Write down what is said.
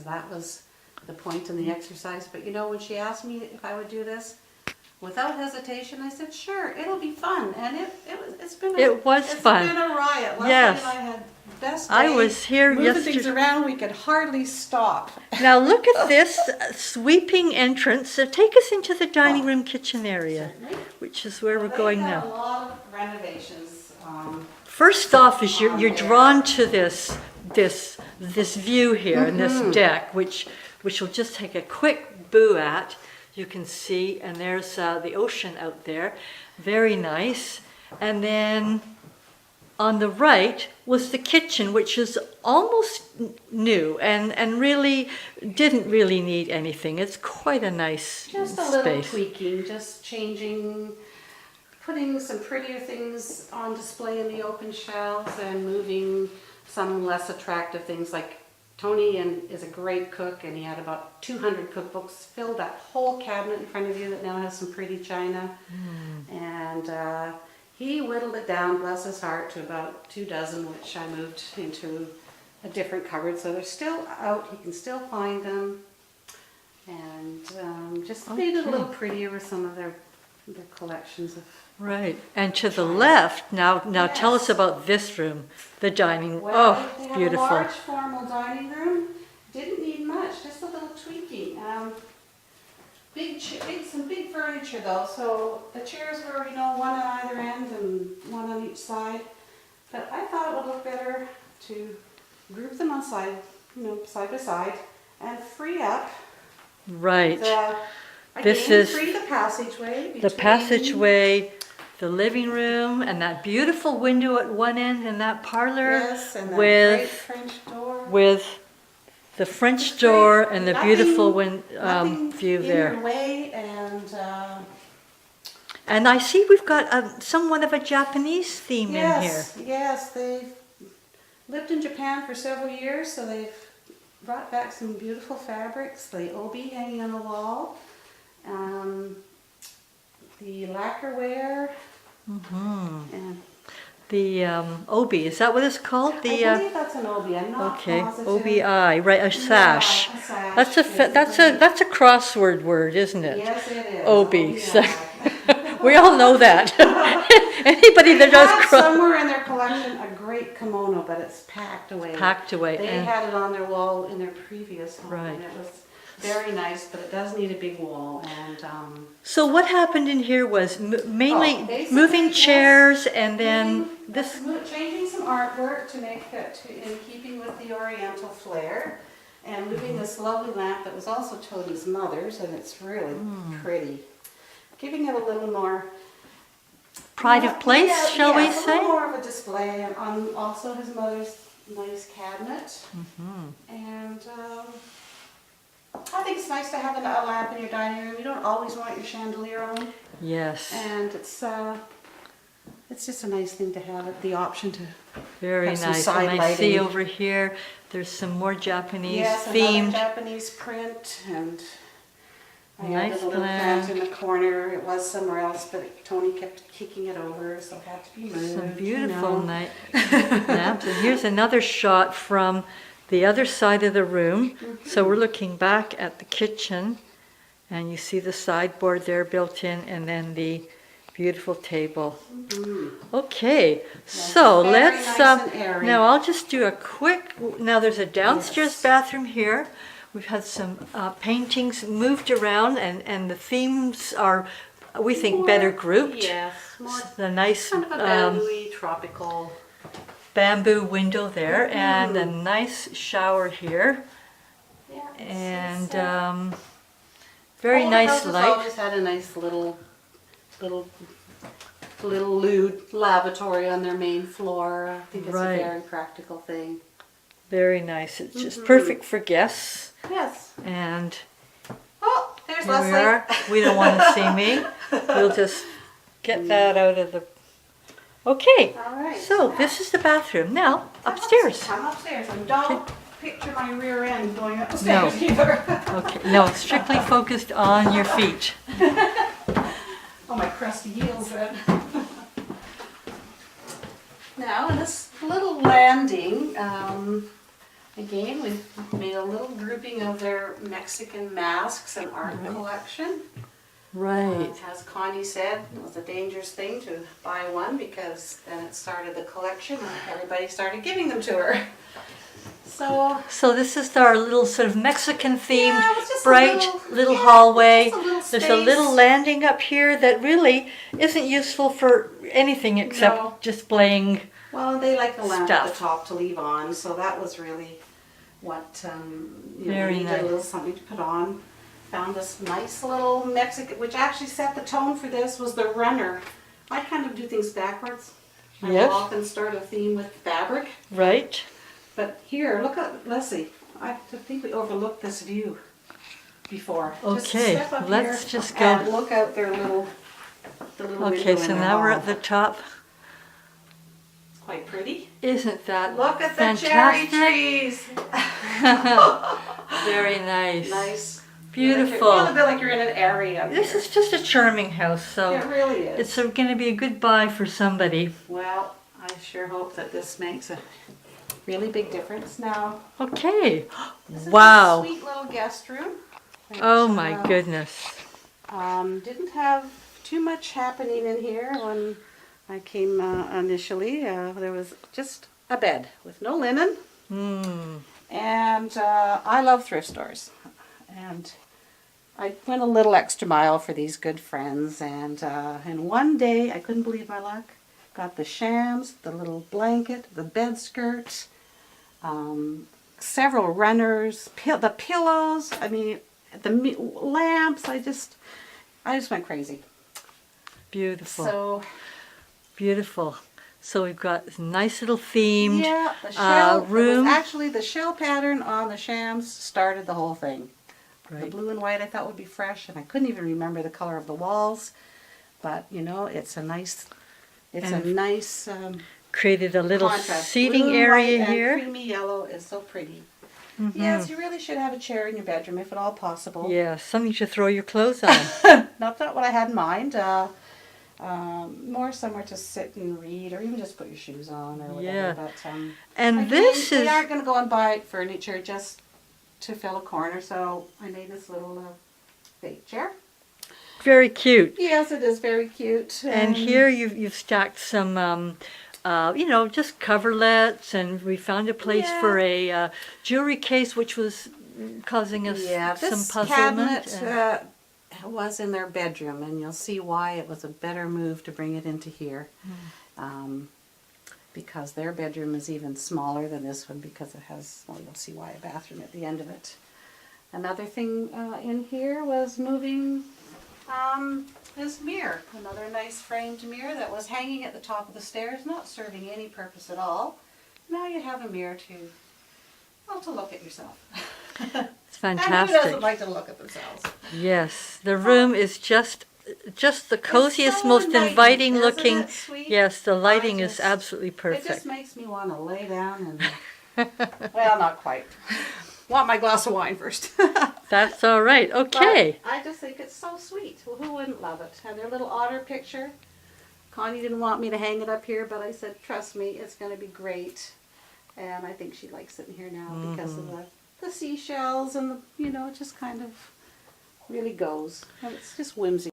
because that was the point in the exercise. But you know, when she asked me if I would do this, without hesitation, I said, sure, it'll be fun. And it's been fun. It's been a riot. Leslie Yes. and I had the best day. I was here moving things around, we could hardly stop. Now look at this sweeping entrance. So take us into the dining room kitchen area, Certainly. which is where we're They've going had now. a lot of renovations. First off, is you're drawn to this view here and this deck, which we'll just take a quick boo at. You can see, and there's the ocean out there, very nice. And then on the right was the kitchen, which is almost new and really didn't really need anything. It's quite a nice Just a space. little tweaking, just changing, putting some prettier things on display in the open shelves and moving some less attractive things. Like Tony is a great cook, and he had about 200 cookbooks, filled that whole cabinet in front of you that now has some pretty china. And he whittled it down, bless his heart, to about 24, which I moved into a different cupboard. So they're still out, he can still find them. And just made it a little prettier with some of their collections of. Right, and to the left, now tell us about this room, the dining room. Well, Oh, they have beautiful. a large formal dining room. Didn't need much, just a little tweaking. Some big furniture though. So the chairs were, one on either end and one on each side. But I thought it would look better to group them on side by side, and free up. Right. This Again, is free the passageway. the passageway, the living room, and that beautiful window at one end in that parlor. Yes, and that great French door. With the French door and the beautiful view there. In your way, and I see we've got somewhat of a Japanese theme in here. Yes, they've lived in Japan for several years, so they've brought back some beautiful fabrics. The obi hanging on the wall, the lacquerware, and The obi, is that what it's called? I believe that's an obi. I'm not positive. OBI, right? A sash. Yeah, a sash. That's a crossword word, isn't it? Yes, it is. Obi. So, Yeah. we all know that. Anybody that does They had somewhere in their collection a great kimono, but it's packed away. They and had it on their wall in their previous home, Right. and it was very nice, but it does need a big wall. And so what happened in here was mainly basically, moving yes, chairs and then this. changing some artwork to make it in keeping with the Oriental flair, and moving this lovely lamp that was also Tony's mother's, and it's really pretty, giving it a little more Pride of place, shall we a say? little more of a display on also his mother's nice cabinet. And I think it's nice to have a lamp in your dining room. You don't always want your chandelier on. Yes. And it's just a nice thing to have the option to Very have some nice. side And I see lighting. over here, there's some more Japanese Yes, themed. another Japanese print, and I Nice added a little plant. plant in the corner. It was somewhere else, but Tony kept kicking it over, so it had to be moved. Some beautiful lamps. And here's another shot from the other side of the room. So we're looking back at the kitchen, and you see the sideboard there built in, and then the beautiful table. Okay, so very let's nice and airy. now I'll just do a quick. Now there's a downstairs bathroom here. We've had some paintings moved around, and the themes are, we think, better grouped. Yes, more The nice kind of a bamboo-y, tropical. bamboo window there, and a nice shower here, Yeah, and it's, very all the nice houses light. always had a nice little lewd lavatory on their main floor. I think it's Right. a very practical thing. Very nice. It's just perfect for guests. Yes. And Oh, there's here Leslie. we are. We don't want to see me. We'll just get that out of the. Okay. All right. So this is the bathroom. Now upstairs. Come upstairs and don't picture my rear end going upstairs either. Okay. No, strictly focused on your feet. Oh, my crusty heels then. Now, in this little landing, Again, we made a little grouping of their Mexican masks and art collection. Right. As Connie said, it was a dangerous thing to buy one because then it started the collection and everybody started giving them to her. So this is our little sort of Mexican themed, Yeah, it was just a bright little yeah, hallway. just a little There's a little space. landing up here that really isn't useful for anything except No. displaying. Well, they like the lamp at the Stuff. top to leave on, so that was really what Very we needed nice. a little something to put on. Found this nice little Mexican, which actually set the tone for this, was the runner. I kind of do things backwards. I Yes. will often start a theme with fabric. Right. But here, look at Leslie. I think we overlooked this view before. Okay, Just step up let's here just go. and look out their little, the little Okay, window so in their now we're hall. at the top. It's quite pretty. Isn't that Look at the fantastic? cherry trees. Very nice. Nice. Beautiful. You feel a bit like you're in an area. This is just a charming house, so It really is. it's going to be a good buy for somebody. Well, I sure hope that this makes a really big difference now. Okay. This is Wow. a sweet little guest room. which, Oh my goodness. Didn't have too much happening in here when I came initially. There was just a bed with no linen. And I love thrift stores. And I went a little extra mile for these good friends. And in one day, I couldn't believe my luck. Got the shams, the little blanket, the bed skirt, several runners, the pillows. I mean, the lamps. I just went crazy. Beautiful. So Beautiful. So we've got this nice little themed yeah, the shell. It room. was actually the shell pattern on the shams started the whole thing. The Right. blue and white I thought would be fresh, and I couldn't even remember the color of the walls. But you know, it's a nice. Created a little contrast. seating Blue, area white, here. And creamy yellow is so pretty. Yes, you really should have a chair in your bedroom if at all possible. Yeah, something to throw your clothes on. Not what I had in mind. More somewhere to sit and read, or even just put your shoes on or whatever. Yeah. But And again, this we is aren't going to go and buy furniture just to fill a corner. So I made this little fake chair. very cute. Yes, it is very cute. And here you've stacked some, just coverlets, and we found a place for a jewelry case, which was causing us some this puzzlement. cabinet was in their bedroom, and you'll see why it was a better move to bring it into here. Because their bedroom is even smaller than this one, because it has, well, you'll see why, a bathroom at the end of it. Another thing in here was moving this mirror, another nice framed mirror that was hanging at the top of the stairs, not serving any purpose at all. Now you have a mirror to look at yourself. It's And who fantastic. doesn't like to look at themselves? Yes, the room is just the coziest, so most inviting, inviting isn't looking. it sweet? Yes, the lighting is just- absolutely It perfect. just makes me want to lay down and, well, not quite. Want my glass of wine first. That's all right. Okay. But I just think it's so sweet. Well, who wouldn't love it? And their little otter picture. Connie didn't want me to hang it up here, but I said, trust me, it's going to be great. And I think she likes it in here now because of the seashells and it just kind of really goes. And it's just whimsy.